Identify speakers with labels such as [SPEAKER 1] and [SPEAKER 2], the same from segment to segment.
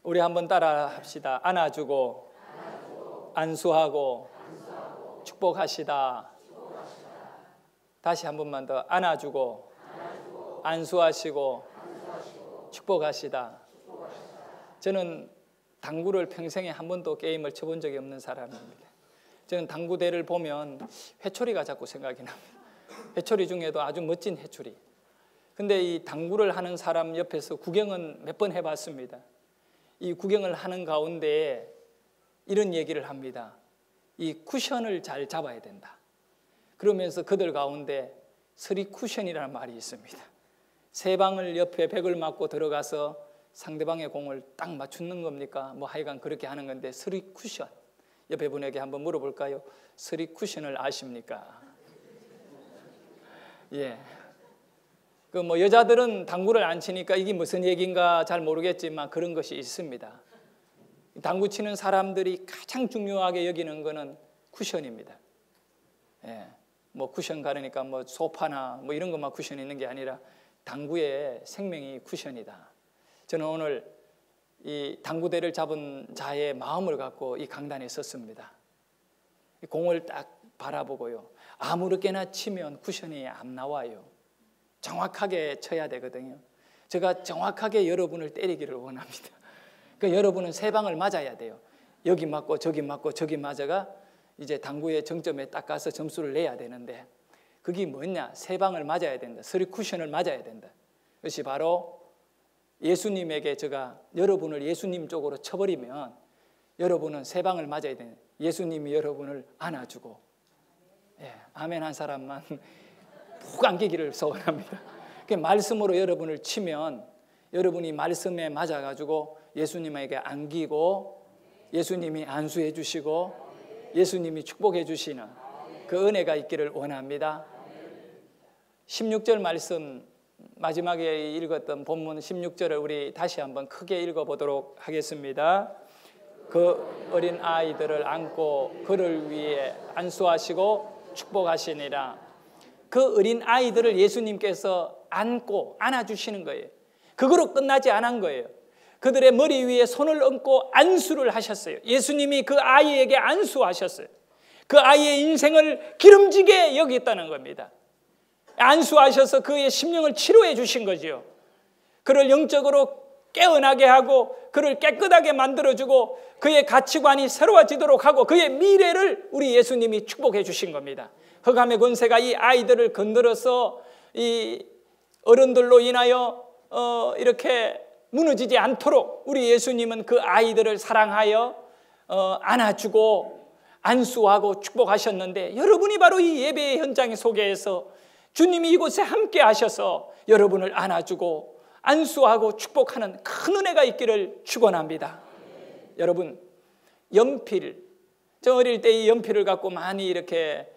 [SPEAKER 1] 우리 한번 따라 합시다. 안아주고, 안수하고, 축복하시다. 다시 한 번만 더. 안아주고, 안수하시고, 축복하시다. 저는 당구를 평생에 한 번도 게임을 쳐본 적이 없는 사람입니다. 저는 당구대를 보면 회초리가 자꾸 생각이 납니다. 회초리 중에도 아주 멋진 회초리. 근데 이 당구를 하는 사람 옆에서 구경은 몇 번 해봤습니다. 이 구경을 하는 가운데 이런 얘기를 합니다. 이 쿠션을 잘 잡아야 된다. 그러면서 그들 가운데 서리 쿠션이라는 말이 있습니다. 세 방을 옆에 백을 맞고 들어가서 상대방의 공을 딱 맞추는 겁니까? 뭐 하여간 그렇게 하는 건데 서리 쿠션. 옆에 분에게 한번 물어볼까요? 서리 쿠션을 아십니까? 예. 그 뭐 여자들은 당구를 안 치니까 이게 무슨 얘기인가 잘 모르겠지만 그런 것이 있습니다. 당구 치는 사람들이 가장 중요하게 여기는 거는 쿠션입니다. 예. 뭐 쿠션 가르니까 뭐 소파나 뭐 이런 것만 쿠션 있는 게 아니라 당구의 생명이 쿠션이다. 저는 오늘 이 당구대를 잡은 자의 마음을 갖고 이 강단에 섰습니다. 공을 딱 바라보고요. 아무렇게나 치면 쿠션이 안 나와요. 정확하게 쳐야 되거든요. 제가 정확하게 여러분을 때리기를 원합니다. 그러니까 여러분은 세 방을 맞아야 돼요. 여기 맞고 저기 맞고 저기 맞아가 이제 당구의 정점에 딱 가서 점수를 내야 되는데 그게 뭐냐? 세 방을 맞아야 된다. 서리 쿠션을 맞아야 된다. 그것이 바로 예수님에게 제가 여러분을 예수님 쪽으로 쳐버리면 여러분은 세 방을 맞아야 된다. 예수님이 여러분을 안아주고, 예, 아멘 한 사람만 푹 안기기를 소원합니다. 그 말씀으로 여러분을 치면 여러분이 말씀에 맞아가지고 예수님에게 안기고 예수님이 안수해 주시고 예수님이 축복해 주시는 그 은혜가 있기를 원합니다. 16절 말씀 마지막에 읽었던 본문 16절을 우리 다시 한번 크게 읽어보도록 하겠습니다. 그 어린 아이들을 안고 그를 위해 안수하시고 축복하시니라. 그 어린 아이들을 예수님께서 안고 안아주시는 거예요. 그거로 끝나지 않은 거예요. 그들의 머리 위에 손을 얹고 안수를 하셨어요. 예수님이 그 아이에게 안수하셨어요. 그 아이의 인생을 기름지게 여겼다는 겁니다. 안수하셔서 그의 심령을 치료해 주신 거죠. 그를 영적으로 깨어나게 하고 그를 깨끗하게 만들어주고 그의 가치관이 새로워지도록 하고 그의 미래를 우리 예수님이 축복해 주신 겁니다. 흑암의 권세가 이 아이들을 건드려서 이 어른들로 인하여 이렇게 무너지지 않도록 우리 예수님은 그 아이들을 사랑하여 안아주고 안수하고 축복하셨는데 여러분이 바로 이 예배의 현장 속에서 주님이 이곳에 함께 하셔서 여러분을 안아주고 안수하고 축복하는 큰 은혜가 있기를 축원합니다. 여러분, 연필, 저 어릴 때 이 연필을 갖고 많이 이렇게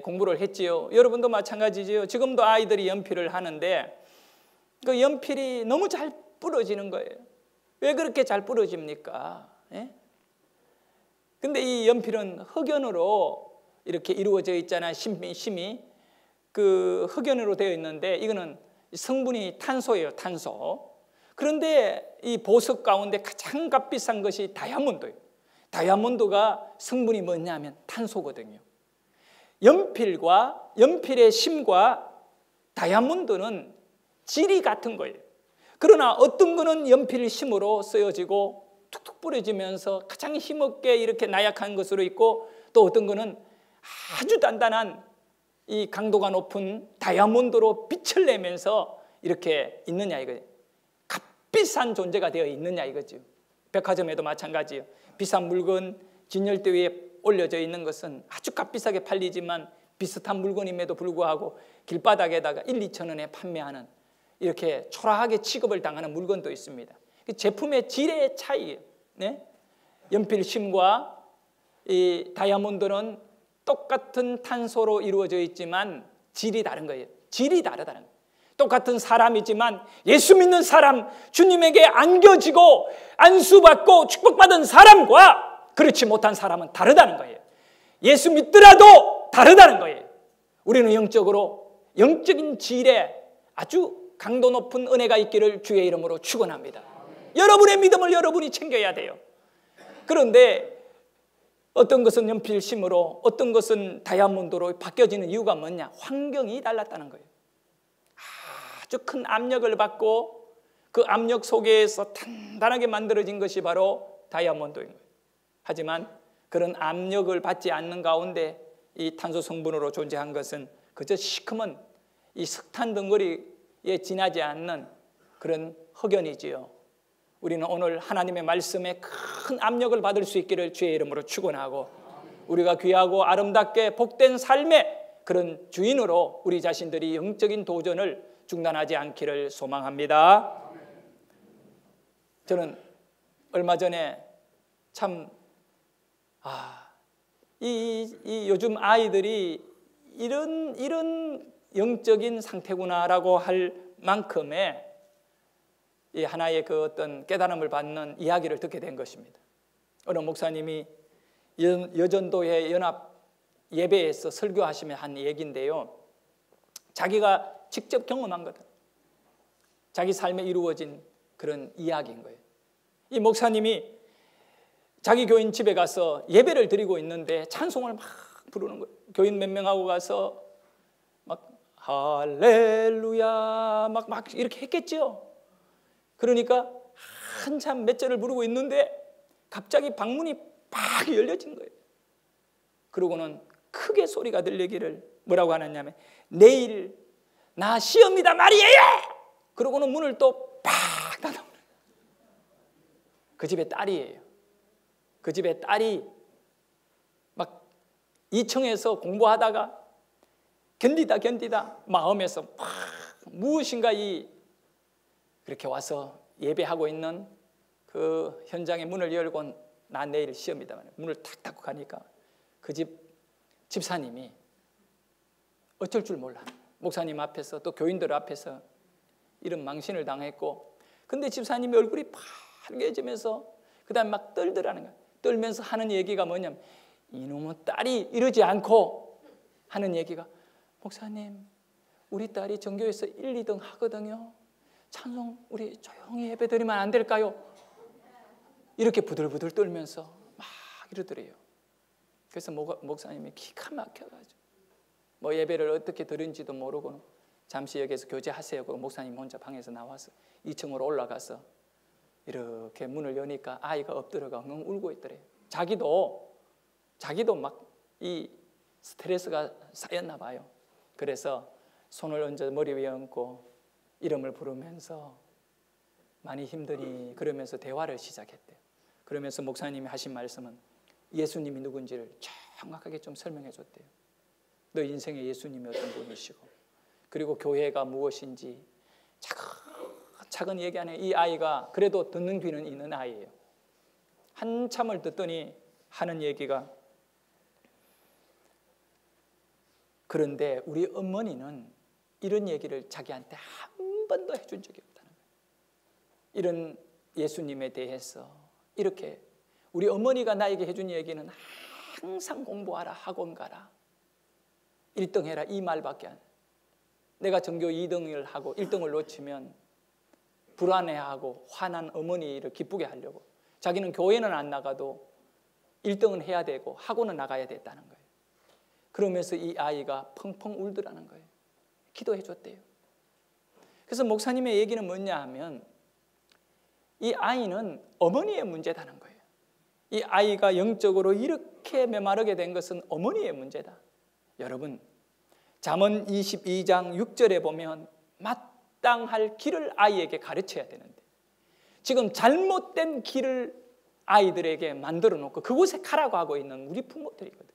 [SPEAKER 1] 공부를 했지요. 여러분도 마찬가지지요. 지금도 아이들이 연필을 하는데 그 연필이 너무 잘 부러지는 거예요. 왜 그렇게 잘 부러집니까? 예? 근데 이 연필은 흑연으로 이렇게 이루어져 있잖아요. 심이 그 흑연으로 되어 있는데 이거는 성분이 탄소예요. 탄소. 그런데 이 보석 가운데 가장 값비싼 것이 다이아몬드예요. 다이아몬드가 성분이 뭐냐면 탄소거든요. 연필의 심과 다이아몬드는 질이 같은 거예요. 그러나 어떤 거는 연필 심으로 쓰여지고 툭툭 부러지면서 가장 힘없게 이렇게 나약한 것으로 있고 또 어떤 거는 아주 단단한 이 강도가 높은 다이아몬드로 빛을 내면서 이렇게 있느냐 이거예요. 값비싼 존재가 되어 있느냐 이거죠. 백화점에도 마찬가지예요. 비싼 물건 진열대 위에 올려져 있는 것은 아주 값비싸게 팔리지만 비슷한 물건임에도 불구하고 길바닥에다가 1, 2천 원에 판매하는 이렇게 초라하게 취급을 당하는 물건도 있습니다. 제품의 질의 차이예요. 네? 연필심과 이 다이아몬드는 똑같은 탄소로 이루어져 있지만 질이 다른 거예요. 질이 다르다는 거예요. 똑같은 사람이지만 예수 믿는 사람, 주님에게 안겨지고 안수받고 축복받은 사람과 그렇지 못한 사람은 다르다는 거예요. 예수 믿더라도 다르다는 거예요. 우리는 영적인 질에 아주 강도 높은 은혜가 있기를 주의 이름으로 축원합니다. 여러분의 믿음을 여러분이 챙겨야 돼요. 그런데 어떤 것은 연필심으로 어떤 것은 다이아몬드로 바뀌어지는 이유가 뭐냐? 환경이 달랐다는 거예요. 아주 큰 압력을 받고 그 압력 속에서 단단하게 만들어진 것이 바로 다이아몬드인 거예요. 하지만 그런 압력을 받지 않는 가운데 이 탄소 성분으로 존재한 것은 그저 시커먼 이 석탄 덩어리에 지나지 않는 그런 흑연이지요. 우리는 오늘 하나님의 말씀에 큰 압력을 받을 수 있기를 주의 이름으로 축원하고, 우리가 귀하고 아름답게 복된 삶의 그런 주인으로 우리 자신들이 영적인 도전을 중단하지 않기를 소망합니다. 저는 얼마 전에 참 이 요즘 아이들이 이런 영적인 상태구나라고 할 만큼의 이 하나의 그 어떤 깨달음을 받는 이야기를 듣게 된 것입니다. 어느 목사님이 여전도회 연합 예배에서 설교하시며 한 얘기인데요, 자기가 직접 경험한 거다. 자기 삶에 이루어진 그런 이야기인 거예요. 이 목사님이 자기 교인 집에 가서 예배를 드리고 있는데 찬송을 막 부르는 거예요. 교인 몇 명하고 가서 막 할렐루야 막 이렇게 했겠죠. 그러니까 한참 몇 절을 부르고 있는데 갑자기 방문이 팍 열려진 거예요. 그러고는 크게 소리가 들리기를 뭐라고 하느냐면, 내일 나 시험이다 말이에요. 그러고는 문을 또 팍 닫아버려요. 그 집의 딸이에요. 그 집의 딸이 막 2층에서 공부하다가 견디다 마음에서 막 무엇인가 그렇게 와서 예배하고 있는 그 현장의 문을 열고, 나 내일 시험이다. 문을 탁 닫고 가니까 그 집사님이 어쩔 줄 몰라. 목사님 앞에서 또 교인들 앞에서 이런 망신을 당했고, 근데 집사님이 얼굴이 빨개지면서 그 다음에 막 떨더라는 거야. 떨면서 하는 얘기가 뭐냐면, 이놈의 딸이 이러지 않고 하는 얘기가, 목사님 우리 딸이 전교에서 1, 2등 하거든요. 찬송 우리 조용히 예배드리면 안 될까요? 이렇게 부들부들 떨면서 막 이러더래요. 그래서 목사님이 기가 막혀가지고 뭐 예배를 어떻게 들은지도 모르고 잠시 여기서 교제하세요. 그 목사님 혼자 방에서 나와서 2층으로 올라가서 이렇게 문을 여니까 아이가 엎드려가 엉엉 울고 있더래요. 자기도 막 이 스트레스가 쌓였나 봐요. 그래서 손을 얹어 머리 위에 얹고 이름을 부르면서 많이 힘드니 그러면서 대화를 시작했대요. 그러면서 목사님이 하신 말씀은 예수님이 누군지를 정확하게 좀 설명해 줬대요. 너 인생의 예수님이 어떤 분이시고, 그리고 교회가 무엇인지 차근차근 얘기하는 이 아이가 그래도 듣는 귀는 있는 아이예요. 한참을 듣더니 하는 얘기가, 그런데 우리 어머니는 이런 얘기를 자기한테 한 번도 해준 적이 없다는 거예요. 이런 예수님에 대해서 이렇게 우리 어머니가 나에게 해준 얘기는 항상 공부하라, 학원 가라, 1등 해라, 이 말밖에 안 해요. 내가 전교 2등을 하고 1등을 놓치면 불안해하고 화난 어머니를 기쁘게 하려고 자기는 교회는 안 나가도 1등은 해야 되고 학원은 나가야 됐다는 거예요. 그러면서 이 아이가 펑펑 울더라는 거예요. 기도해 줬대요. 그래서 목사님의 얘기는 뭐냐 하면, 이 아이는 어머니의 문제다는 거예요. 이 아이가 영적으로 이렇게 메마르게 된 것은 어머니의 문제다. 여러분, 잠언 22장 6절에 보면 마땅할 길을 아이에게 가르쳐야 되는데, 지금 잘못된 길을 아이들에게 만들어 놓고 그곳에 가라고 하고 있는 우리 부모들이거든.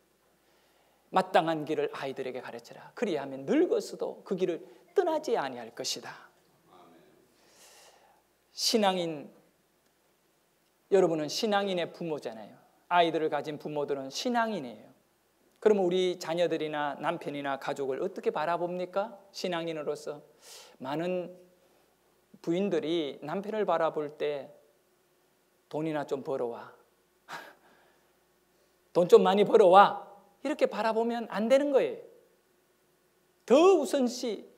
[SPEAKER 1] 마땅한 길을 아이들에게 가르쳐라. 그리하면 늙어서도 그 길을 떠나지 아니할 것이다. 신앙인 여러분은 신앙인의 부모잖아요. 아이들을 가진 부모들은 신앙인이에요. 그러면 우리 자녀들이나 남편이나 가족을 어떻게 바라봅니까? 신앙인으로서 많은 부인들이 남편을 바라볼 때 돈이나 좀 벌어와, 돈 좀 많이 벌어와, 이렇게 바라보면 안 되는 거예요. 더 우선시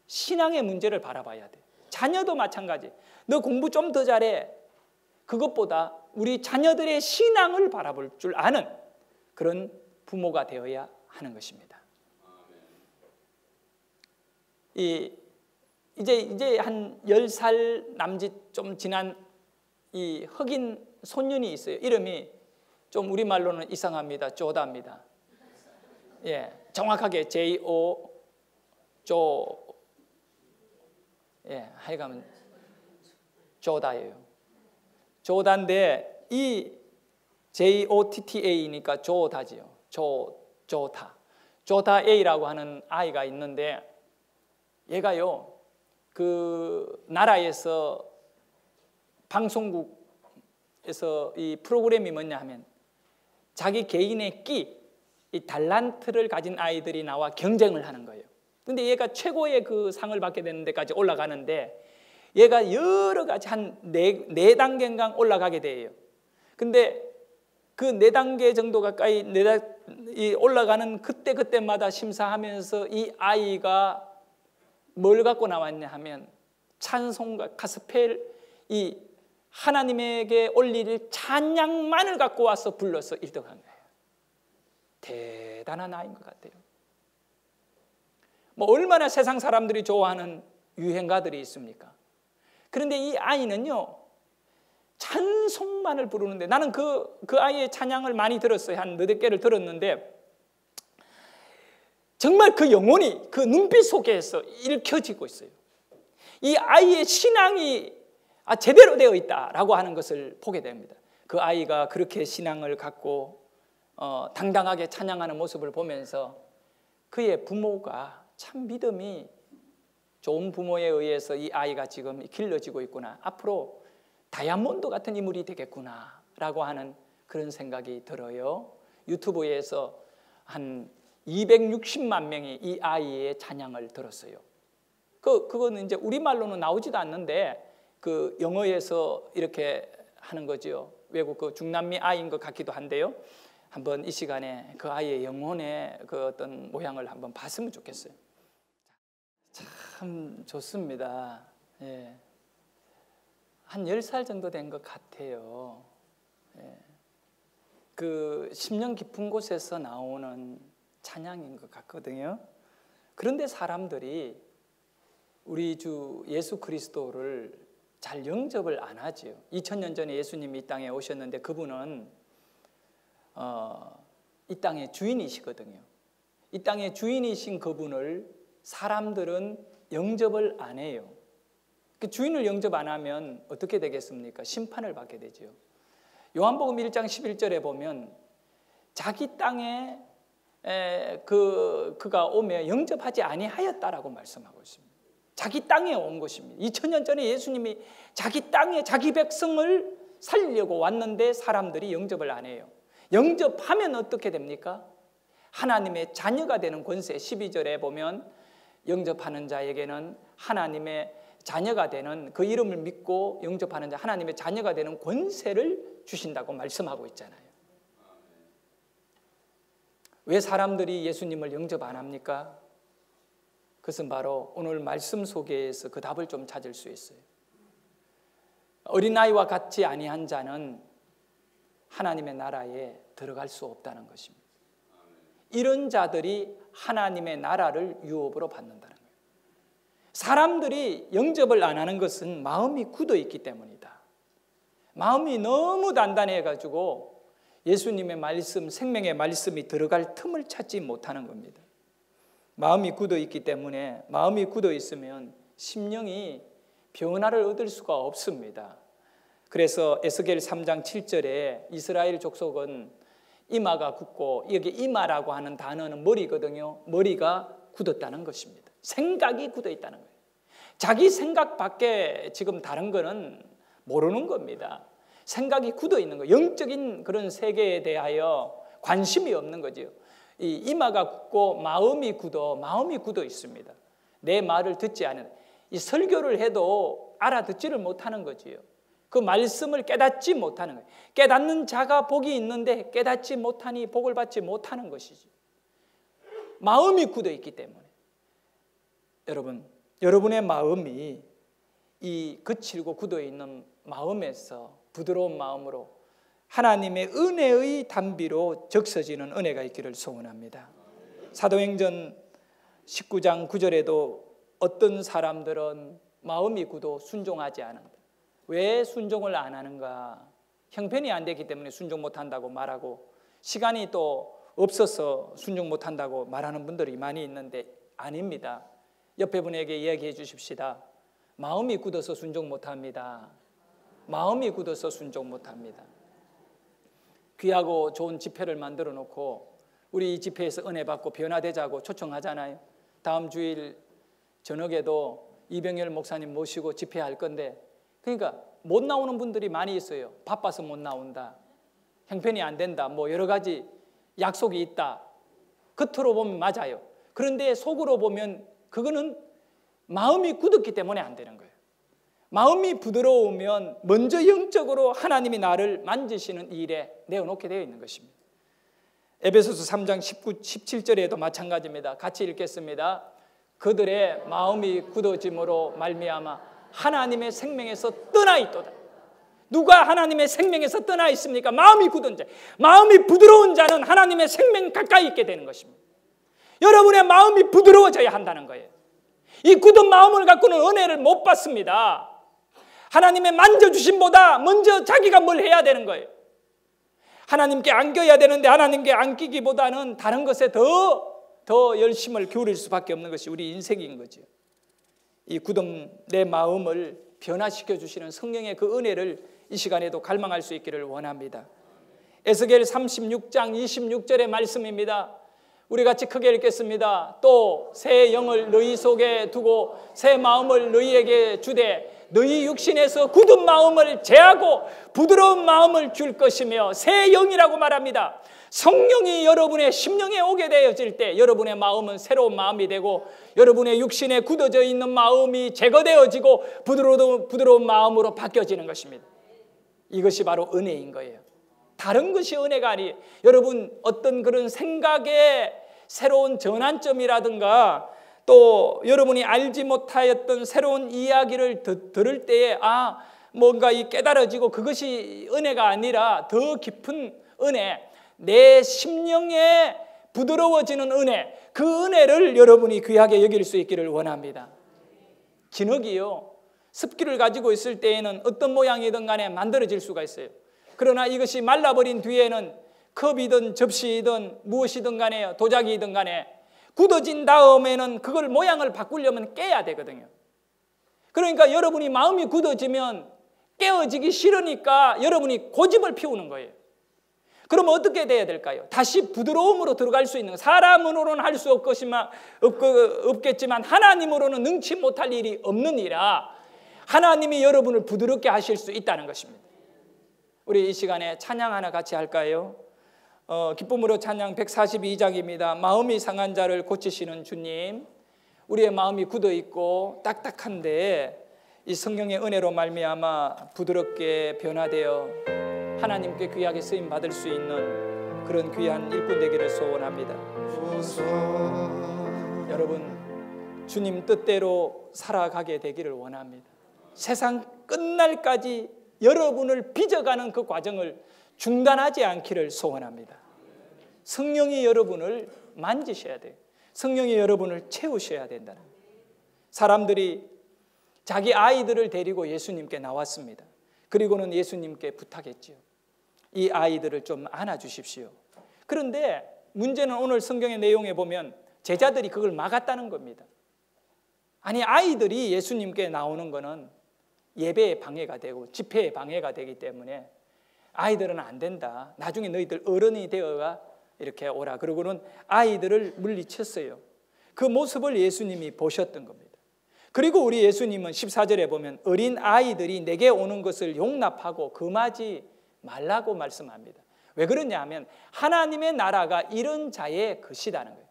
[SPEAKER 1] 신앙의 문제를 바라봐야 돼. 자녀도 마찬가지. 너 공부 좀 더 잘해. 그것보다 우리 자녀들의 신앙을 바라볼 줄 아는 그런 부모가 되어야 하는 것입니다. 이제 한 10살 남짓 좀 지난 이 흑인 소년이 있어요. 이름이 좀 우리말로는 이상합니다. 조다입니다. 예, 정확하게 J-O 하여간 조다예요. 조다인데 이 J-O-T-T-A니까 조다지요. 조다 A라고 하는 아이가 있는데 얘가요, 그 나라에서 방송국에서 이 프로그램이 뭐냐 하면 자기 개인의 이 달란트를 가진 아이들이 나와 경쟁을 하는 거예요. 근데 얘가 최고의 그 상을 받게 되는 데까지 올라가는데 얘가 여러 가지 한 네 단계인가 올라가게 돼요. 근데 그 4단계 정도 가까이 올라가는 그때마다 심사하면서 이 아이가 뭘 갖고 나왔냐 하면 찬송가 가스펠 이 하나님에게 올릴 찬양만을 갖고 와서 불러서 1등한 거예요. 대단한 아이인 것 같아요. 뭐 얼마나 세상 사람들이 좋아하는 유행가들이 있습니까? 그런데 이 아이는요, 찬송만을 부르는데 나는 그 아이의 찬양을 많이 들었어요. 한 4개를 들었는데 정말 그 영혼이 그 눈빛 속에서 읽혀지고 있어요. 이 아이의 신앙이 제대로 되어 있다라고 하는 것을 보게 됩니다. 그 아이가 그렇게 신앙을 갖고 당당하게 찬양하는 모습을 보면서 그의 부모가 참 믿음이 좋은 부모에 의해서 이 아이가 지금 길러지고 있구나. 앞으로 다이아몬드 같은 인물이 되겠구나 라고 하는 그런 생각이 들어요. 유튜브에서 한 260만 명이 이 아이의 찬양을 들었어요. 그거는 이제 우리말로는 나오지도 않는데 그 영어에서 이렇게 하는 거죠. 외국 그 중남미 아이인 것 같기도 한데요. 한번 이 시간에 그 아이의 영혼의 그 어떤 모양을 한번 봤으면 좋겠어요. 참 좋습니다. 예. 한 10살 정도 된 것 같아요. 예. 그 심령 깊은 곳에서 나오는 찬양인 것 같거든요. 그런데 사람들이 우리 주 예수 그리스도를 잘 영접을 안 하지요. 2000년 전에 예수님이 이 땅에 오셨는데 그분은 이 땅의 주인이시거든요. 이 땅의 주인이신 그분을 사람들은 영접을 안 해요. 그 주인을 영접 안 하면 어떻게 되겠습니까? 심판을 받게 되죠. 요한복음 1장 11절에 보면 자기 땅에 그가 오며 영접하지 아니하였다라고 말씀하고 있습니다. 자기 땅에 온 것입니다. 2000년 전에 예수님이 자기 땅에 자기 백성을 살리려고 왔는데 사람들이 영접을 안 해요. 영접하면 어떻게 됩니까? 하나님의 자녀가 되는 권세. 12절에 보면 영접하는 자에게는 하나님의 자녀가 되는 그 이름을 믿고 영접하는 자 하나님의 자녀가 되는 권세를 주신다고 말씀하고 있잖아요. 왜 사람들이 예수님을 영접 안 합니까? 그것은 바로 오늘 말씀 속에서 그 답을 좀 찾을 수 있어요. 어린아이와 같지 아니한 자는 하나님의 나라에 들어갈 수 없다는 것입니다. 이런 자들이 하나님의 나라를 유업으로 받는다는 거예요. 사람들이 영접을 안 하는 것은 마음이 굳어 있기 때문이다. 마음이 너무 단단해가지고 예수님의 말씀, 생명의 말씀이 들어갈 틈을 찾지 못하는 겁니다. 마음이 굳어 있기 때문에 마음이 굳어 있으면 심령이 변화를 얻을 수가 없습니다. 그래서 에스겔 3장 7절에 이스라엘 족속은 이마가 굳고 여기 이마라고 하는 단어는 머리거든요. 머리가 굳었다는 것입니다. 생각이 굳어 있다는 거예요. 자기 생각밖에 지금 다른 거는 모르는 겁니다. 생각이 굳어 있는 거예요. 영적인 그런 세계에 대하여 관심이 없는 거죠. 이 이마가 굳고 마음이 굳어 있습니다. 내 말을 듣지 않은 이 설교를 해도 알아듣지를 못하는 거지요. 그 말씀을 깨닫지 못하는 거예요. 깨닫는 자가 복이 있는데 깨닫지 못하니 복을 받지 못하는 것이죠. 마음이 굳어 있기 때문에 여러분의 마음이 이 거칠고 굳어 있는 마음에서 부드러운 마음으로 하나님의 은혜의 단비로 적셔지는 은혜가 있기를 소원합니다. 사도행전 19장 9절에도 어떤 사람들은 마음이 굳어 순종하지 않는다. 왜 순종을 안 하는가? 형편이 안 되기 때문에 순종 못한다고 말하고 시간이 또 없어서 순종 못한다고 말하는 분들이 많이 있는데 아닙니다. 옆에 분에게 이야기해 주십시다. 마음이 굳어서 순종 못합니다. 마음이 굳어서 순종 못합니다. 귀하고 좋은 집회를 만들어 놓고 우리 이 집회에서 은혜 받고 변화되자고 초청하잖아요. 다음 주일 저녁에도 이병열 목사님 모시고 집회할 건데 그러니까 못 나오는 분들이 많이 있어요. 바빠서 못 나온다. 형편이 안 된다. 뭐 여러 가지 약속이 있다. 겉으로 보면 맞아요. 그런데 속으로 보면 그거는 마음이 굳었기 때문에 안 되는 거예요. 마음이 부드러우면 먼저 영적으로 하나님이 나를 만지시는 일에 내어놓게 되어 있는 것입니다. 에베소서 3장 19, 17절에도 마찬가지입니다. 같이 읽겠습니다. 그들의 마음이 굳어짐으로 말미암아 하나님의 생명에서 떠나 있도다. 누가 하나님의 생명에서 떠나 있습니까? 마음이 굳은 자. 마음이 부드러운 자는 하나님의 생명 가까이 있게 되는 것입니다. 여러분의 마음이 부드러워져야 한다는 거예요. 이 굳은 마음을 갖고는 은혜를 못 받습니다. 하나님의 만져주심보다 먼저 자기가 뭘 해야 되는 거예요. 하나님께 안겨야 되는데 하나님께 안기기보다는 다른 것에 더 열심을 기울일 수밖에 없는 것이 우리 인생인 거죠. 이 굳은 내 마음을 변화시켜 주시는 성령의 그 은혜를 이 시간에도 갈망할 수 있기를 원합니다. 에스겔 36장 26절의 말씀입니다. 우리 같이 크게 읽겠습니다. 또 새 영을 너희 속에 두고 새 마음을 너희에게 주되 너희 육신에서 굳은 마음을 제하고 부드러운 마음을 줄 것이며 새 영이라고 말합니다. 성령이 여러분의 심령에 오게 되어질 때 여러분의 마음은 새로운 마음이 되고 여러분의 육신에 굳어져 있는 마음이 제거되어지고 부드러운 마음으로 바뀌어지는 것입니다. 이것이 바로 은혜인 거예요. 다른 것이 은혜가 아니에요. 여러분 어떤 그런 생각의 새로운 전환점이라든가 또 여러분이 알지 못하였던 새로운 이야기를 들을 때에 뭔가 이 깨달아지고 그것이 은혜가 아니라 더 깊은 은혜, 내 심령에 부드러워지는 은혜, 그 은혜를 여러분이 귀하게 여길 수 있기를 원합니다. 진흙이요, 습기를 가지고 있을 때에는 어떤 모양이든 간에 만들어질 수가 있어요. 그러나 이것이 말라버린 뒤에는 컵이든 접시이든 무엇이든 간에 도자기이든 간에 굳어진 다음에는 그걸 모양을 바꾸려면 깨야 되거든요. 그러니까 여러분이 마음이 굳어지면 깨어지기 싫으니까 여러분이 고집을 피우는 거예요. 그럼 어떻게 돼야 될까요? 다시 부드러움으로 들어갈 수 있는, 사람으로는 할 수 없겠지만 하나님으로는 능치 못할 일이 없는 이라 하나님이 여러분을 부드럽게 하실 수 있다는 것입니다. 우리 이 시간에 찬양 하나 같이 할까요? 기쁨으로 찬양 142장입니다. 마음이 상한 자를 고치시는 주님, 우리의 마음이 굳어 있고 딱딱한데 이 성령의 은혜로 말미암아 부드럽게 변화되어 하나님께 귀하게 쓰임 받을 수 있는 그런 귀한 일꾼 되기를 소원합니다. 여러분 주님 뜻대로 살아가게 되기를 원합니다. 세상 끝날까지 여러분을 빚어가는 그 과정을 중단하지 않기를 소원합니다. 성령이 여러분을 만지셔야 돼요. 성령이 여러분을 채우셔야 된다는 거예요. 사람들이 자기 아이들을 데리고 예수님께 나왔습니다. 그리고는 예수님께 부탁했지요. 이 아이들을 좀 안아주십시오. 그런데 문제는 오늘 성경의 내용에 보면 제자들이 그걸 막았다는 겁니다. 아니, 아이들이 예수님께 나오는 거는 예배에 방해가 되고 집회에 방해가 되기 때문에 아이들은 안 된다. 나중에 너희들 어른이 되어가 이렇게 오라. 그러고는 아이들을 물리쳤어요. 그 모습을 예수님이 보셨던 겁니다. 그리고 우리 예수님은 14절에 보면 어린 아이들이 내게 오는 것을 용납하고 금하지 말라고 말씀합니다. 왜 그러냐 하면 하나님의 나라가 이런 자의 것이라는 거예요.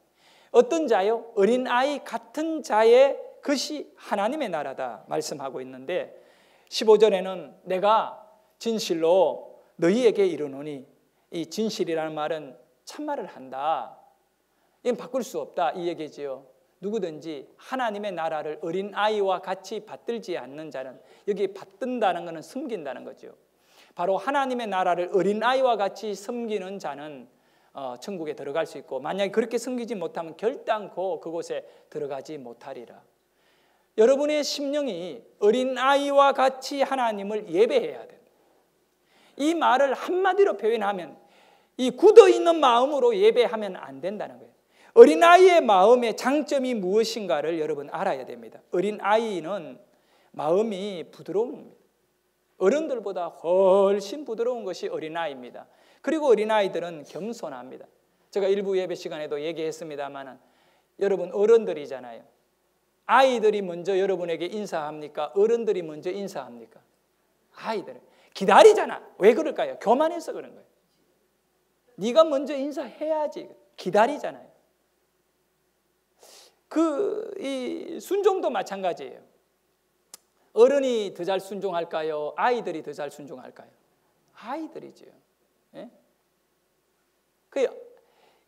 [SPEAKER 1] 어떤 자요? 어린 아이 같은 자의 것이 하나님의 나라다 말씀하고 있는데 15절에는 내가 진실로 너희에게 이르노니, 이 진실이라는 말은 참말을 한다. 이건 바꿀 수 없다 이 얘기지요. 누구든지 하나님의 나라를 어린 아이와 같이 받들지 않는 자는, 여기 받든다는 것은 숨긴다는 거죠. 바로 하나님의 나라를 어린아이와 같이 섬기는 자는 천국에 들어갈 수 있고, 만약에 그렇게 섬기지 못하면 결단코 그곳에 들어가지 못하리라. 여러분의 심령이 어린아이와 같이 하나님을 예배해야 돼요. 이 말을 한마디로 표현하면 이 굳어있는 마음으로 예배하면 안 된다는 거예요. 어린아이의 마음의 장점이 무엇인가를 여러분 알아야 됩니다. 어린아이는 마음이 부드러운 겁니다. 어른들보다 훨씬 부드러운 것이 어린아이입니다. 그리고 어린아이들은 겸손합니다. 제가 일부 예배 시간에도 얘기했습니다만, 여러분 어른들이잖아요. 아이들이 먼저 여러분에게 인사합니까? 어른들이 먼저 인사합니까? 아이들은 기다리잖아. 왜 그럴까요? 교만해서 그런 거예요. 네가 먼저 인사해야지. 기다리잖아요. 이 순종도 마찬가지예요. 어른이 더 잘 순종할까요? 아이들이 더 잘 순종할까요? 아이들이지요. 예?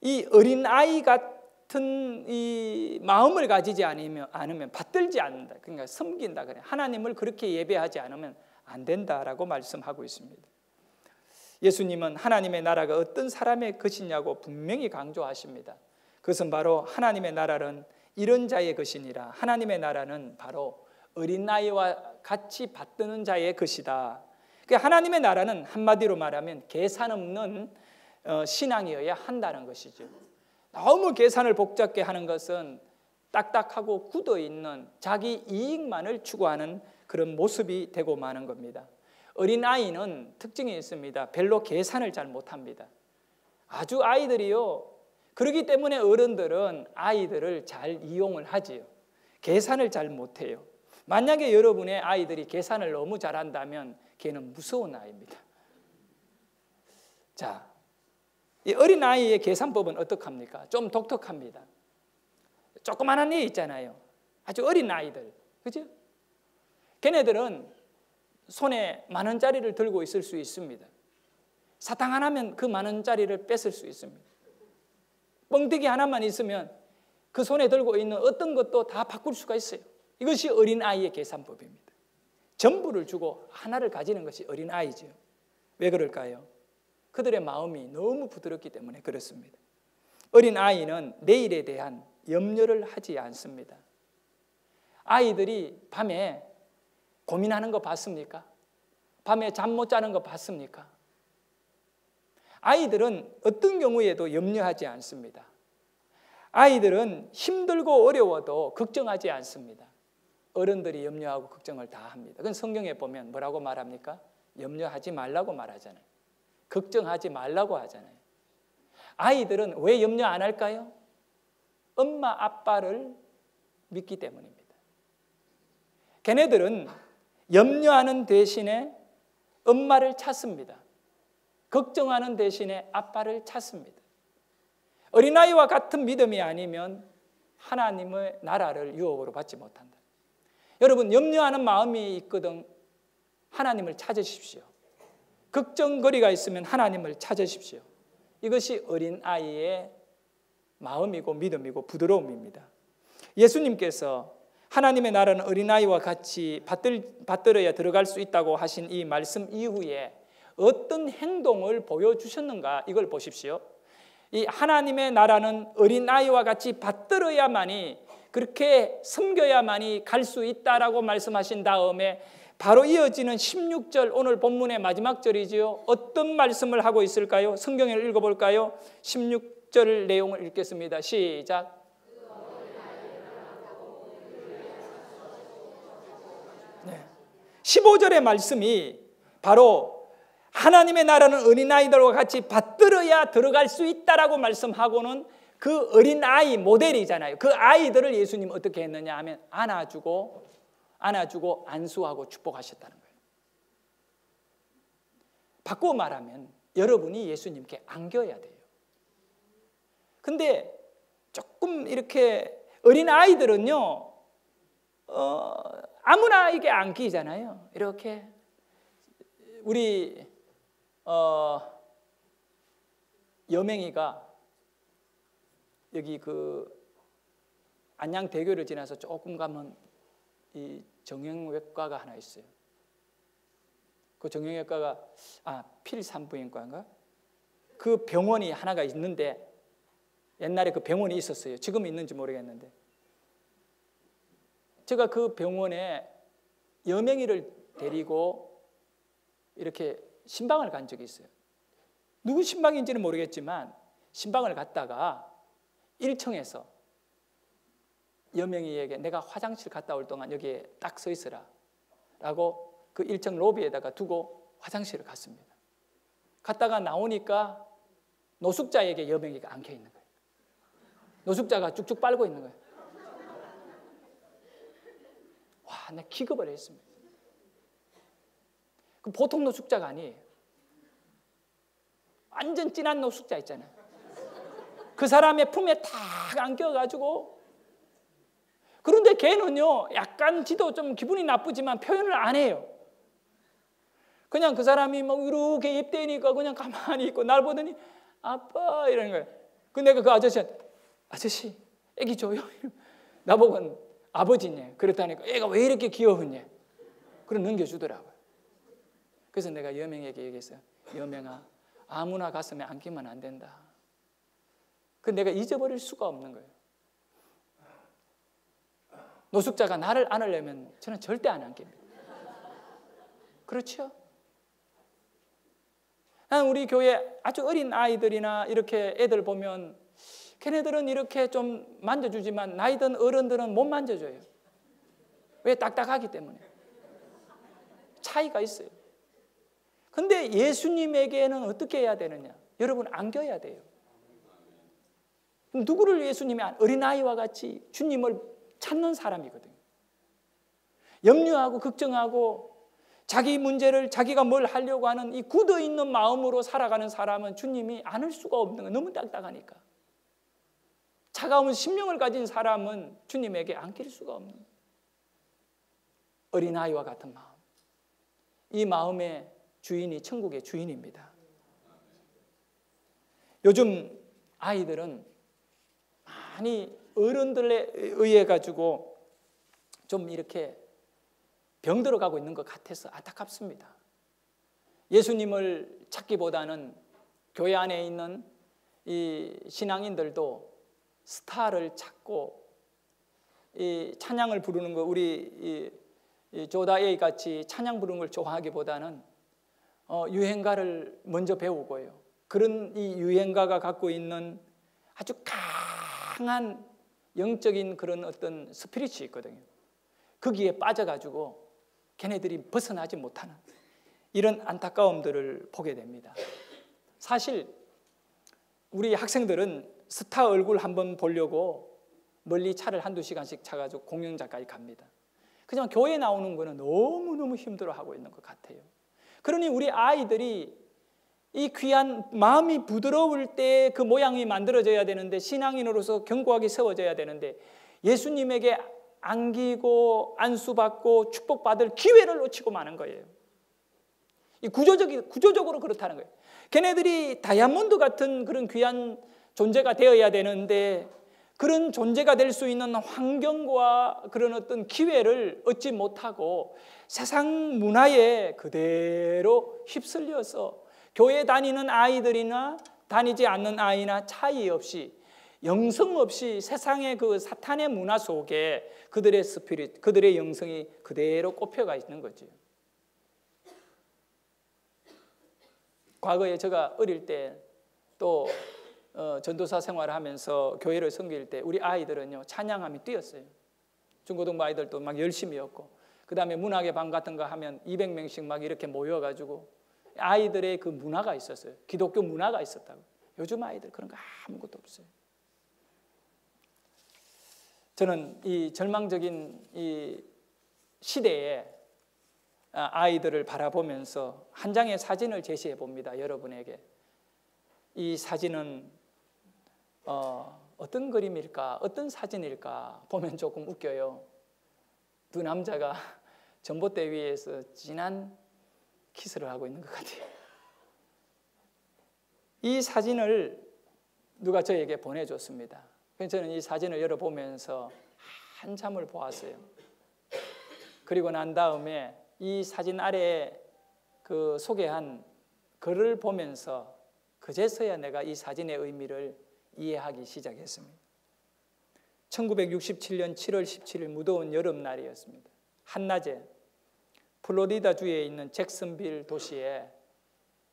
[SPEAKER 1] 이 어린아이 같은 이 마음을 가지지 않으면 받들지 않는다. 그러니까 섬긴다 그래. 하나님을 그렇게 예배하지 않으면 안 된다라고 말씀하고 있습니다. 예수님은 하나님의 나라가 어떤 사람의 것이냐고 분명히 강조하십니다. 그것은 바로 하나님의 나라는 이런 자의 것이니라. 하나님의 나라는 바로 어린아이와 같이 받드는 자의 것이다. 하나님의 나라는 한마디로 말하면 계산 없는 신앙이어야 한다는 것이죠. 너무 계산을 복잡게 하는 것은 딱딱하고 굳어있는 자기 이익만을 추구하는 그런 모습이 되고 마는 겁니다. 어린아이는 특징이 있습니다. 별로 계산을 잘 못합니다. 아주 아이들이요. 그렇기 때문에 어른들은 아이들을 잘 이용을 하지요. 계산을 잘 못해요. 만약에 여러분의 아이들이 계산을 너무 잘한다면 걔는 무서운 아이입니다. 자, 이 어린아이의 계산법은 어떡합니까? 좀 독특합니다. 조그만한 애 있잖아요. 아주 어린 아이들. 그죠? 걔네들은 손에 10,000원짜리를 들고 있을 수 있습니다. 사탕 하나면 그 10,000원짜리를 뺏을 수 있습니다. 뻥튀기 하나만 있으면 그 손에 들고 있는 어떤 것도 다 바꿀 수가 있어요. 이것이 어린아이의 계산법입니다. 전부를 주고 하나를 가지는 것이 어린아이죠. 왜 그럴까요? 그들의 마음이 너무 부드럽기 때문에 그렇습니다. 어린아이는 내일에 대한 염려를 하지 않습니다. 아이들이 밤에 고민하는 거 봤습니까? 밤에 잠 못 자는 거 봤습니까? 아이들은 어떤 경우에도 염려하지 않습니다. 아이들은 힘들고 어려워도 걱정하지 않습니다. 어른들이 염려하고 걱정을 다 합니다. 그건 성경에 보면 뭐라고 말합니까? 염려하지 말라고 말하잖아요. 걱정하지 말라고 하잖아요. 아이들은 왜 염려 안 할까요? 엄마 아빠를 믿기 때문입니다. 걔네들은 염려하는 대신에 엄마를 찾습니다. 걱정하는 대신에 아빠를 찾습니다. 어린아이와 같은 믿음이 아니면 하나님의 나라를 유업으로 받지 못한다. 여러분, 염려하는 마음이 있거든 하나님을 찾으십시오. 걱정거리가 있으면 하나님을 찾으십시오. 이것이 어린아이의 마음이고 믿음이고 부드러움입니다. 예수님께서 하나님의 나라는 어린아이와 같이 받들어야 들어갈 수 있다고 하신 이 말씀 이후에 어떤 행동을 보여주셨는가, 이걸 보십시오. 이 하나님의 나라는 어린아이와 같이 받들어야만이, 그렇게 섬겨야만이 갈 수 있다라고 말씀하신 다음에 바로 이어지는 16절, 오늘 본문의 마지막 절이지요. 어떤 말씀을 하고 있을까요? 성경을 읽어볼까요? 16절 내용을 읽겠습니다. 시작. 15절의 말씀이 바로 하나님의 나라는 어린아이들과 같이 받들어야 들어갈 수 있다라고 말씀하고는 그 어린아이 모델이잖아요. 그 아이들을 예수님 어떻게 했느냐 하면 안아주고 안수하고 축복하셨다는 거예요. 바꾸어 말하면 여러분이 예수님께 안겨야 돼요. 근데 조금 이렇게 어린아이들은요, 아무나 이게 안기잖아요. 이렇게 우리 여맹이가 여기 그 안양대교를 지나서 조금 가면 이 정형외과가 하나 있어요. 그 정형외과가 필산부인과인가? 그 병원이 하나가 있는데 옛날에 그 병원이 있었어요. 지금 있는지 모르겠는데 제가 그 병원에 여명이를 데리고 이렇게 신방을 간 적이 있어요. 누구 신방인지는 모르겠지만 신방을 갔다가 1층에서 여명이에게 내가 화장실 갔다 올 동안 여기에 딱 서 있으라 라고 그 1층 로비에다가 두고 화장실을 갔습니다. 갔다가 나오니까 노숙자에게 여명이가 안겨 있는 거예요. 노숙자가 쭉쭉 빨고 있는 거예요. 와, 나 기겁을 했습니다. 그 보통 노숙자가 아니에요. 완전 진한 노숙자 있잖아요. 그 사람의 품에 탁 안겨가지고, 그런데 걔는요 약간 지도 좀 기분이 나쁘지만 표현을 안 해요. 그냥 그 사람이 막 이렇게 입대니까 그냥 가만히 있고 날 보더니 아빠 이러는 거예요. 근데 내가 그 아저씨한테 아저씨 애기 줘요. 나보고는 아버지냐 그랬다니까 애가 왜 이렇게 귀여우냐 그래 넘겨주더라고요. 그래서 내가 여명에게 얘기했어요. 여명아, 아무나 가슴에 안기면 안 된다. 그 내가 잊어버릴 수가 없는 거예요. 노숙자가 나를 안으려면 저는 절대 안 안깁니다. 그렇죠? 우리 교회 아주 어린 아이들이나 이렇게 애들 보면 걔네들은 이렇게 좀 만져주지만 나이 든 어른들은 못 만져줘요. 왜? 딱딱하기 때문에. 차이가 있어요. 근데 예수님에게는 어떻게 해야 되느냐? 여러분 안겨야 돼요. 누구를 예수님이 어린아이와 같이 주님을 찾는 사람이거든요. 염려하고 걱정하고 자기 문제를 자기가 뭘 하려고 하는 이 굳어있는 마음으로 살아가는 사람은 주님이 안을 수가 없는 거예요. 너무 딱딱하니까. 차가운 심령을 가진 사람은 주님에게 안길 수가 없는 거예요. 어린아이와 같은 마음. 이 마음의 주인이 천국의 주인입니다. 요즘 아이들은 많이 어른들에 의해 가지고 좀 이렇게 병들어가고 있는 것 같아서 안타깝습니다. 예수님을 찾기보다는 교회 안에 있는 이 신앙인들도 스타를 찾고 이 찬양을 부르는 거, 우리 이 조다에이 같이 찬양 부르는 걸 좋아하기보다는 유행가를 먼저 배우고요. 그런 이 유행가가 갖고 있는 아주 강한 영적인 그런 어떤 스피릿이 있거든요. 거기에 빠져가지고 걔네들이 벗어나지 못하는 이런 안타까움들을 보게 됩니다. 사실 우리 학생들은 스타 얼굴 한번 보려고 멀리 차를 한두 시간씩 차가지고 공연장까지 갑니다. 그냥 교회 나오는 거는 너무너무 힘들어하고 있는 것 같아요. 그러니 우리 아이들이 이 귀한 마음이 부드러울 때 그 모양이 만들어져야 되는데, 신앙인으로서 견고하게 세워져야 되는데 예수님에게 안기고 안수받고 축복받을 기회를 놓치고 마는 거예요. 이 구조적으로 그렇다는 거예요. 걔네들이 다이아몬드 같은 그런 귀한 존재가 되어야 되는데 그런 존재가 될 수 있는 환경과 그런 어떤 기회를 얻지 못하고 세상 문화에 그대로 휩쓸려서 교회 다니는 아이들이나 다니지 않는 아이나 차이 없이, 영성 없이 세상의 그 사탄의 문화 속에 그들의 스피릿, 그들의 영성이 그대로 꼽혀가 있는 거죠. 과거에 제가 어릴 때 또 전도사 생활을 하면서 교회를 섬길 때 우리 아이들은요 찬양함이 뛰었어요. 중고등부 아이들도 막 열심히였고, 그 다음에 문학의 방 같은 거 하면 200명씩 막 이렇게 모여가지고 아이들의 그 문화가 있었어요. 기독교 문화가 있었다고. 요즘 아이들 그런 거 아무것도 없어요. 저는 이 절망적인 이 시대에 아이들을 바라보면서 한 장의 사진을 제시해 봅니다. 여러분에게. 이 사진은 어떤 그림일까, 어떤 사진일까 보면 조금 웃겨요. 두 남자가 전봇대 위에서 진한 키스를 하고 있는 것 같아요. 이 사진을 누가 저에게 보내줬습니다. 그래서 저는 이 사진을 열어보면서 한참을 보았어요. 그리고 난 다음에 이 사진 아래에 그 소개한 글을 보면서 그제서야 내가 이 사진의 의미를 이해하기 시작했습니다. 1967년 7월 17일 무더운 여름날이었습니다. 한낮에 플로리다주에 있는 잭슨빌 도시에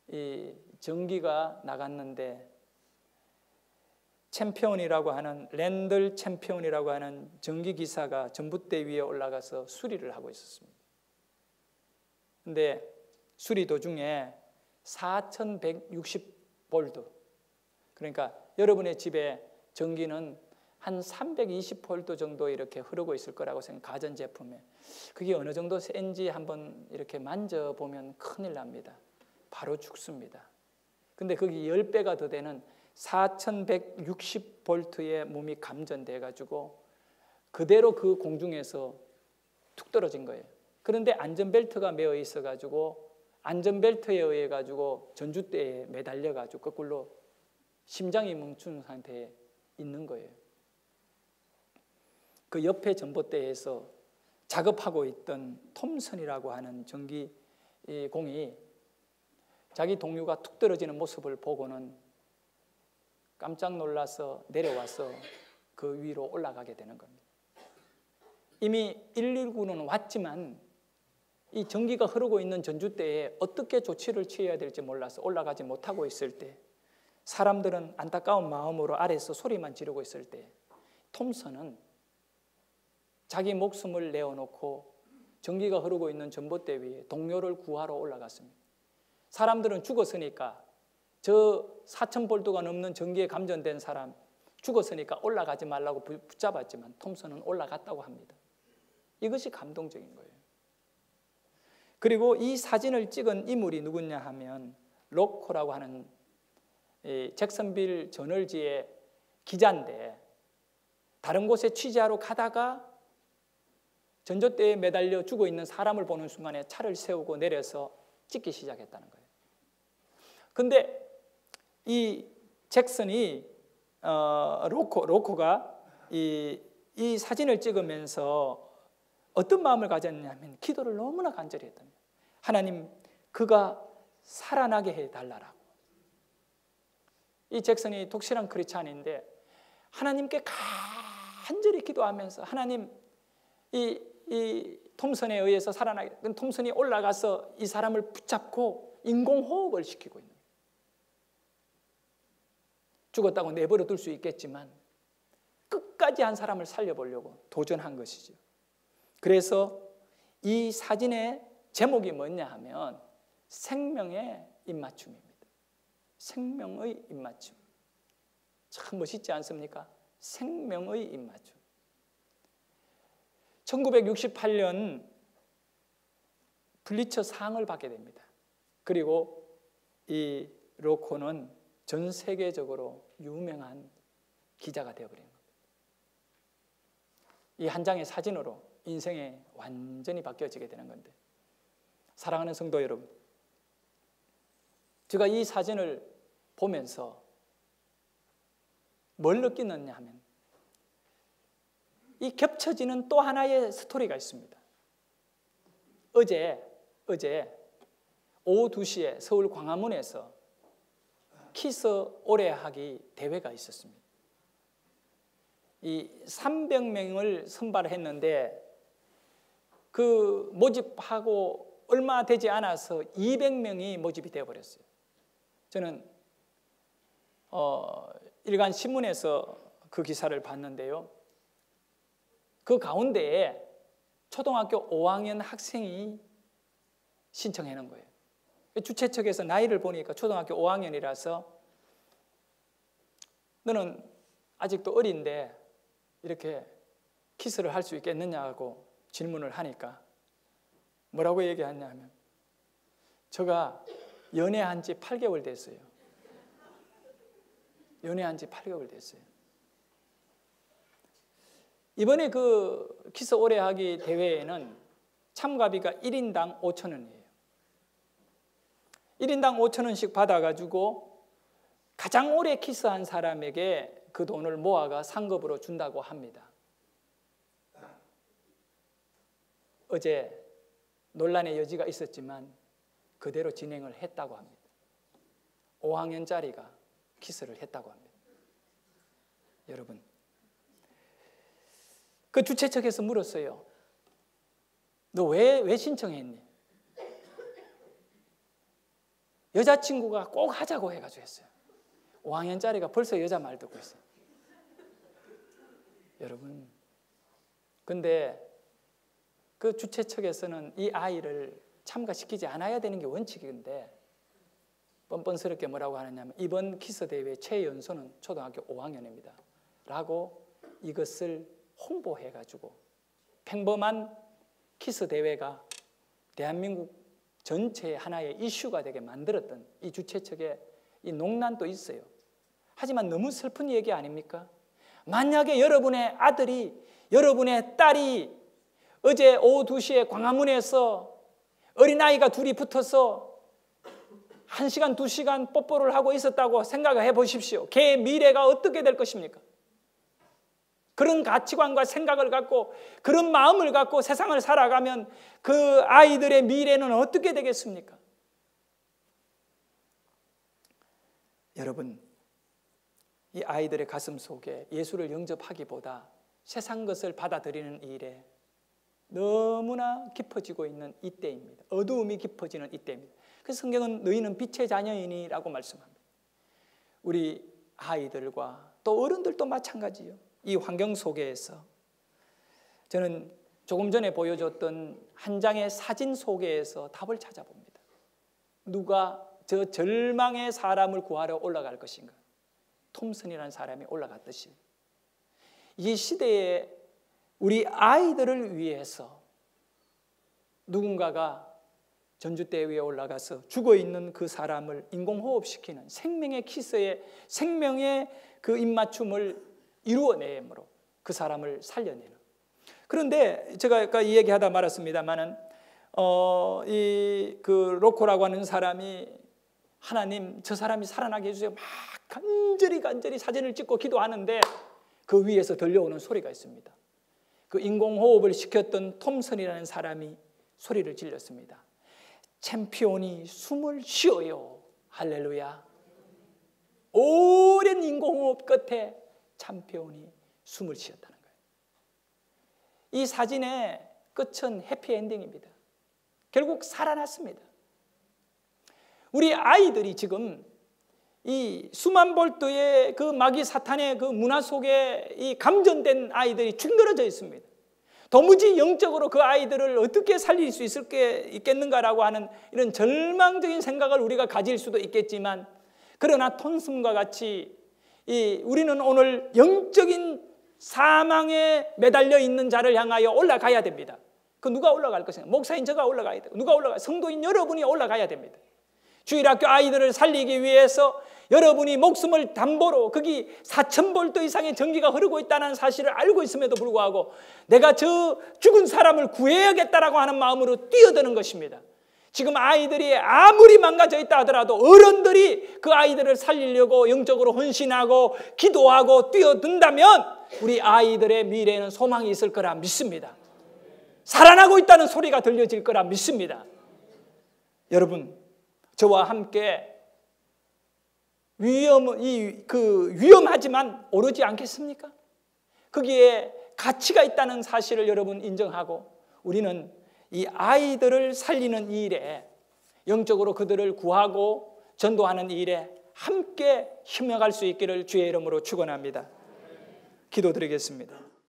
[SPEAKER 1] 이 전기가 나갔는데 챔피언이라고 하는 랜들 챔피언이라고 하는 전기기사가 전봇대 위에 올라가서 수리를 하고 있었습니다. 근데 수리 도중에 4160볼트, 그러니까 여러분의 집에 전기는 한 320볼트 정도 이렇게 흐르고 있을 거라고 생각, 가전제품에. 그게 어느 정도 센지 한번 이렇게 만져보면 큰일 납니다. 바로 죽습니다. 근데 거기 10배가 더 되는 4160볼트의 몸이 감전돼 가지고 그대로 그 공중에서 툭 떨어진 거예요. 그런데 안전벨트가 매어 있어 가지고 안전벨트에 의해 가지고 전봇대에 매달려 가지고 거꾸로 심장이 멈춘 상태에 있는 거예요. 그 옆에 전봇대에서 작업하고 있던 톰슨이라고 하는 전기공이 자기 동료가 툭 떨어지는 모습을 보고는 깜짝 놀라서 내려와서 그 위로 올라가게 되는 겁니다. 이미 119는 왔지만 이 전기가 흐르고 있는 전봇대에 어떻게 조치를 취해야 될지 몰라서 올라가지 못하고 있을 때, 사람들은 안타까운 마음으로 아래에서 소리만 지르고 있을 때 톰슨은 자기 목숨을 내어놓고 전기가 흐르고 있는 전봇대 위에 동료를 구하러 올라갔습니다. 사람들은 죽었으니까, 저 4000볼트가 넘는 전기에 감전된 사람 죽었으니까 올라가지 말라고 붙잡았지만 톰슨은 올라갔다고 합니다. 이것이 감동적인 거예요. 그리고 이 사진을 찍은 인물이 누구냐 하면 로코라고 하는 잭슨빌 저널지의 기자인데, 다른 곳에 취재하러 가다가 전봇대에 매달려 죽어 있는 사람을 보는 순간에 차를 세우고 내려서 찍기 시작했다는 거예요. 근데 이 잭슨이 로코가 이 사진을 찍으면서 어떤 마음을 가졌냐면 기도를 너무나 간절히 했답니다. 하나님, 그가 살아나게 해달라고. 이 잭슨이 독실한 크리스찬인데 하나님께 간절히 기도하면서, 하나님, 이 톰슨에 의해서 살아나게, 톰슨이 올라가서 이 사람을 붙잡고 인공호흡을 시키고 있는 거예요. 죽었다고 내버려 둘 수 있겠지만 끝까지 한 사람을 살려보려고 도전한 것이죠. 그래서 이 사진의 제목이 뭐냐 하면 생명의 입맞춤입니다. 생명의 입맞춤. 참 멋있지 않습니까? 생명의 입맞춤. 1968년 블리처 상을 받게 됩니다. 그리고 이 로코는 전 세계적으로 유명한 기자가 되어버린 겁니다. 이 한 장의 사진으로 인생이 완전히 바뀌어지게 되는 건데, 사랑하는 성도 여러분, 제가 이 사진을 보면서 뭘 느끼느냐 하면 이 겹쳐지는 또 하나의 스토리가 있습니다. 어제 오후 2시에 서울 광화문에서 키스 오래하기 대회가 있었습니다. 이 300명을 선발했는데 그 모집하고 얼마 되지 않아서 200명이 모집이 되어버렸어요. 저는 일간 신문에서 그 기사를 봤는데요. 그 가운데에 초등학교 5학년 학생이 신청해 놓은 거예요. 주최 측에서 나이를 보니까 초등학교 5학년이라서 너는 아직도 어린데 이렇게 키스를 할 수 있겠느냐고 질문을 하니까 뭐라고 얘기하냐 하면 제가 연애한 지 8개월 됐어요. 연애한 지 8개월 됐어요. 이번에 그 키스 오래하기 대회에는 참가비가 1인당 5,000원이에요. 1인당 5,000원씩 받아가지고 가장 오래 키스한 사람에게 그 돈을 모아가 상급으로 준다고 합니다. 어제 논란의 여지가 있었지만 그대로 진행을 했다고 합니다. 5학년짜리가 키스를 했다고 합니다. 여러분, 그 주최 측에서 물었어요. 너 왜 신청했니? 여자친구가 꼭 하자고 해가지고 했어요. 5학년짜리가 벌써 여자 말 듣고 있어요. 여러분, 근데 그 주최 측에서는 이 아이를 참가시키지 않아야 되는 게 원칙인데 뻔뻔스럽게 뭐라고 하느냐면 이번 키스 대회 최연소는 초등학교 5학년입니다 라고 이것을 홍보해가지고 평범한 키스 대회가 대한민국 전체의 하나의 이슈가 되게 만들었던 이 주최 측의 이 농난도 있어요. 하지만 너무 슬픈 얘기 아닙니까? 만약에 여러분의 아들이, 여러분의 딸이 어제 오후 2시에 광화문에서 어린아이가 둘이 붙어서 1시간, 2시간 뽀뽀를 하고 있었다고 생각을 해보십시오. 걔의 미래가 어떻게 될 것입니까? 그런 가치관과 생각을 갖고 그런 마음을 갖고 세상을 살아가면 그 아이들의 미래는 어떻게 되겠습니까? 여러분, 이 아이들의 가슴 속에 예수를 영접하기보다 세상 것을 받아들이는 일에 너무나 깊어지고 있는 이때입니다. 어두움이 깊어지는 이때입니다. 그래서 성경은 너희는 빛의 자녀이니라고 말씀합니다. 우리 아이들과 또 어른들도 마찬가지예요. 이 환경 속에서 저는 조금 전에 보여줬던 한 장의 사진 속에서 답을 찾아봅니다. 누가 저 절망의 사람을 구하러 올라갈 것인가? 톰슨이라는 사람이 올라갔듯이 이 시대에 우리 아이들을 위해서 누군가가 전주대 위에 올라가서 죽어있는 그 사람을 인공호흡시키는 생명의 키스에 생명의 그 입맞춤을 이루어내므로 그 사람을 살려내는. 그런데 제가 아까 이 얘기하다 말았습니다만은 그 로코라고 하는 사람이 하나님 저 사람이 살아나게 해주세요 막 간절히 사진을 찍고 기도하는데 그 위에서 들려오는 소리가 있습니다. 그 인공호흡을 시켰던 톰슨이라는 사람이 소리를 질렀습니다. 챔피온이 숨을 쉬어요. 할렐루야. 오랜 인공호흡 끝에 챔피온이 숨을 쉬었다는 거예요. 이 사진의 끝은 해피엔딩입니다. 결국 살아났습니다. 우리 아이들이 지금 이 수만 볼트의 그 마귀 사탄의 그 문화 속에 이 감전된 아이들이 충돌해져 있습니다. 도무지 영적으로 그 아이들을 어떻게 살릴 수 있겠는가라고 하는 이런 절망적인 생각을 우리가 가질 수도 있겠지만 그러나 톰슨과 같이 우리는 오늘 영적인 사망에 매달려 있는 자를 향하여 올라가야 됩니다. 그 누가 올라갈 것인가? 목사인 저가 올라가야 되고 누가 올라가야 성도인 여러분이 올라가야 됩니다. 주일학교 아이들을 살리기 위해서 여러분이 목숨을 담보로 거기 4,000볼트 이상의 전기가 흐르고 있다는 사실을 알고 있음에도 불구하고 내가 저 죽은 사람을 구해야겠다라고 하는 마음으로 뛰어드는 것입니다. 지금 아이들이 아무리 망가져 있다 하더라도 어른들이 그 아이들을 살리려고 영적으로 헌신하고 기도하고 뛰어든다면 우리 아이들의 미래에는 소망이 있을 거라 믿습니다. 살아나고 있다는 소리가 들려질 거라 믿습니다. 여러분, 저와 함께 위험하지만 오르지 않겠습니까? 거기에 가치가 있다는 사실을 여러분 인정하고 우리는 이 아이들을 살리는 일에 영적으로 그들을 구하고 전도하는 일에 함께 힘써갈 수 있기를 주의 이름으로 축원합니다. 기도드리겠습니다.